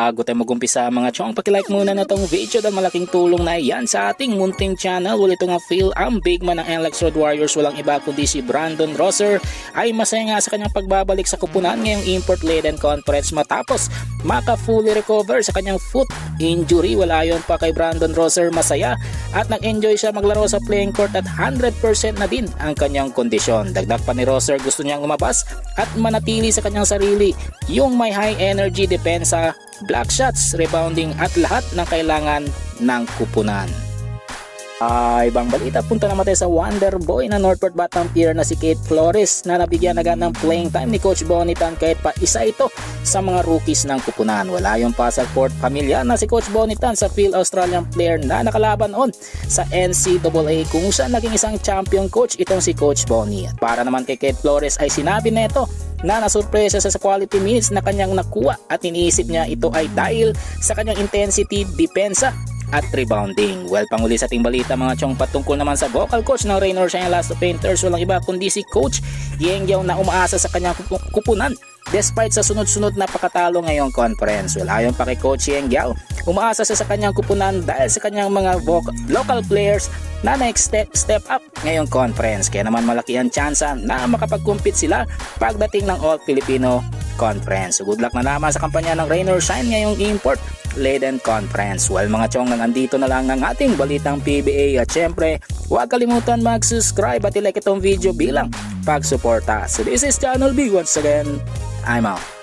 Bago tayo mag-umpisa mga chong, pakilike muna na tong video dahil malaking tulong na yan sa ating munting channel. Well, ito nga Phil, ang big man ng NLEX Road Warriors, walang iba kundi si Brandon Rosser, ay masaya nga sa kanyang pagbabalik sa kupunan ngayong import-laden conference matapos maka-fully recover sa kanyang foot injury. Wala yun pa kay Brandon Rosser, masaya at nag-enjoy siya maglaro sa playing court at 100% na din ang kanyang kondisyon. Dagdag pa ni Rosser, gusto niyang lumabas at manatili sa kanyang sarili yung may high energy depensa, block shots, rebounding at lahat ng kailangan ng kupunan. Ibang balita, punta naman tayo sa Wonder Boy na Northport Batang Pier na si Kate Flores na nabigyan agad ng playing time ni Coach Bonitan kahit pa isa ito sa mga rookies ng kupunan. Wala yung pasal court pamilya na si Coach Bonitan sa Phil Australian player na nakalaban on sa NCAA kung saan naging isang champion coach itong si Coach Boni. Para naman kay Kate Flores ay sinabi nito na nasurpresa sa quality minutes na kanyang nakuha at iniisip niya ito ay dahil sa kanyang intensity, depensa at rebounding. Well, panguli sa ating balita mga chong, patungkol naman sa vocal coach ng Rain or Shine Last of Painters, walang iba kundi si Coach Yeng Yao na umaasa sa kanyang kupunan despite sa sunod-sunod na pakatalo ngayong conference. Well, ayon pa kay Coach Yeng Yao, umaasa siya sa kanyang kupunan dahil sa kanyang mga local players na step up ngayong conference. Kaya naman malaki ang tsansa na makapag-compete sila pagdating ng All-Filipino Conference. So good luck na naman sa kampanya ng Rain or Shine ngayong import-laden conference. Well mga chong, nandito na lang ang ating balitang PBA at syempre huwag kalimutan mag-subscribe at i-like itong video bilang pagsuporta. So this is Channel B once again. I'm out.